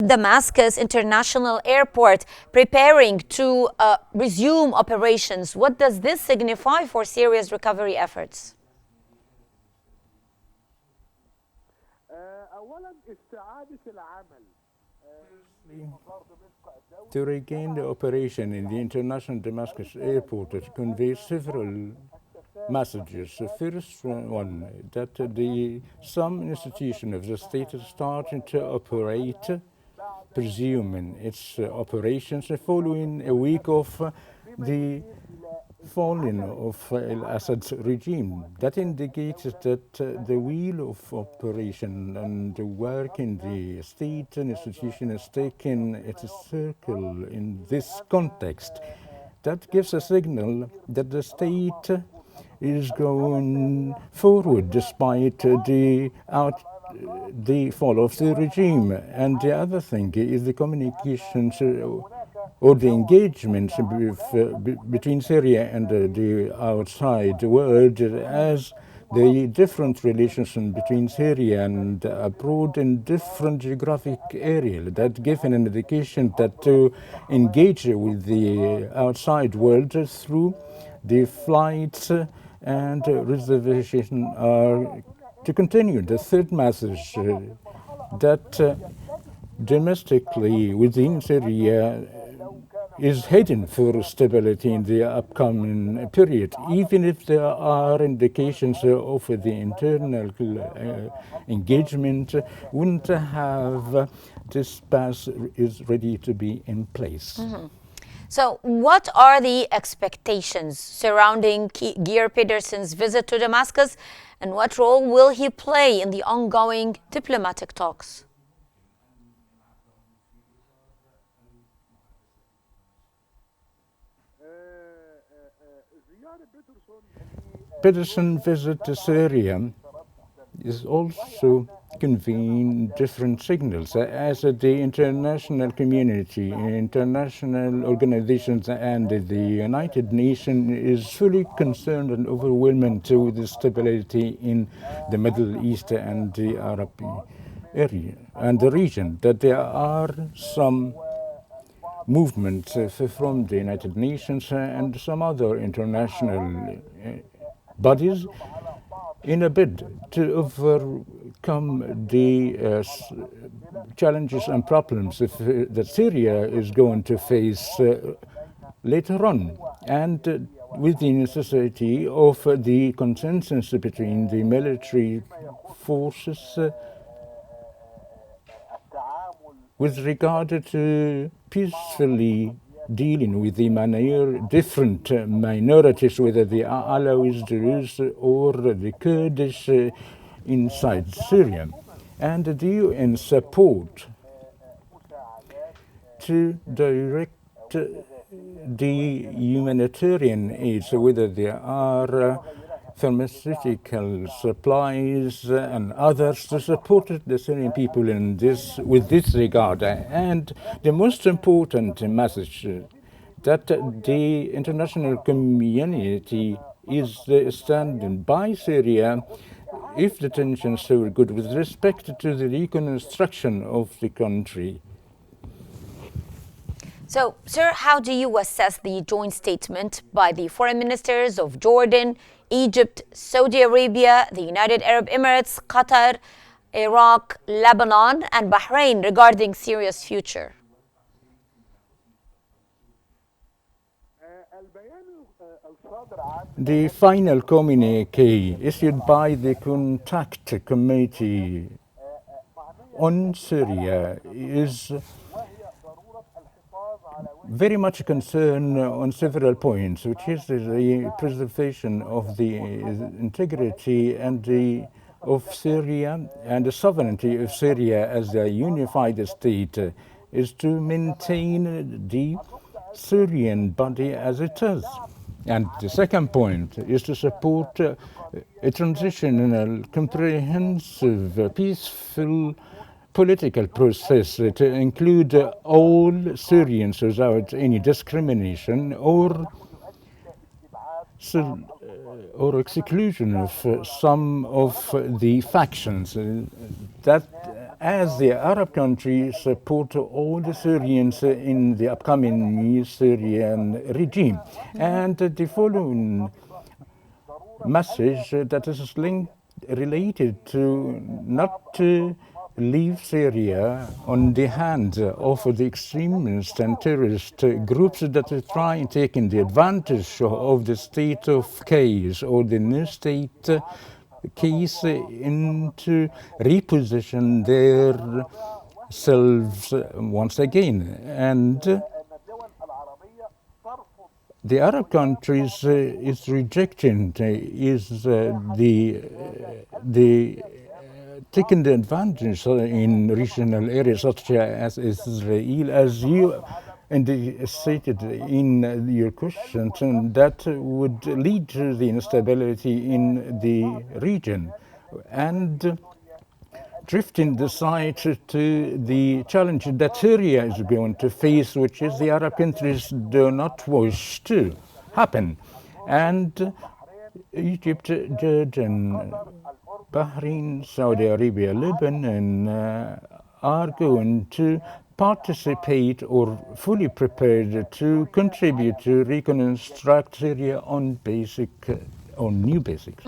Damascus International Airport preparing to resume operations. What does this signify for Syria's recovery efforts? To regain the operation in the international Damascus airport, it conveys several messages. The first one, that some institution of the state is starting to operate, resuming its operations following a week of the falling of al-Assad's regime. That indicates that the wheel of operation and the work in the state and institution is taking its circle in this context. That gives a signal that the state is going forward despite the fall of the regime. And the other thing is the communications or the engagements between Syria and the outside world, as the different relations between Syria and abroad in different geographic areas that give an indication that to engage with the outside world through the flights and reservation are to continue. The third message, that domestically within Syria is heading for stability in the upcoming period, even if there are indications of the internal engagement wouldn't have this path is ready to be in place. So what are the expectations surrounding Geir Pedersen's visit to Damascus, and what role will he play in the ongoing diplomatic talks? Pedersen's visit to Syria is also conveying different signals as the international community, international organizations, and the United Nations is fully concerned and overwhelmed with the stability in the Middle East and the Arab area and the region, that there are some movements from the United Nations and some other international bodies in a bid to overcome the challenges and problems that Syria is going to face later on, and with the necessity of the consensus between the military forces with regard to peacefully dealing with the different minorities, whether the Alawis, Druze, or the Kurdish inside Syria, and the UN support to direct the humanitarian aid, so whether there are pharmaceutical supplies and others to support the Syrian people in with this regard. And the most important message that the international community is standing by Syria if the tensions are good with respect to the reconstruction of the country. So, sir, how do you assess the joint statement by the foreign ministers of Jordan, Egypt, Saudi Arabia, the United Arab Emirates, Qatar, Iraq, Lebanon, and Bahrain regarding Syria's future? The final communique issued by the Contact Committee on Syria is very much concerned on several points, which is the preservation of the integrity and of Syria and the sovereignty of Syria as a unified state, is to maintain the Syrian body as it is. And the second point is to support a transitional, comprehensive, peaceful political process to include all Syrians without any discrimination or exclusion of some of the factions. That as the Arab countries support all the Syrians in the upcoming Syrian regime. And the following message that is linked, related to not to leave Syria on the hands of the extremist and terrorist groups that are trying taking the advantage of the state of chaos or the new state case into reposition their selves once again. And the Arab countries is rejecting taking the advantage in regional areas such as Israel, as you stated in your question, that would lead to the instability in the region and drifting the side to the challenge that Syria is going to face, which is the Arab countries do not wish to happen. And Egypt, Jordan, Bahrain, Saudi Arabia, Lebanon are going to participate or fully prepared to contribute to reconstruct Syria on new basics.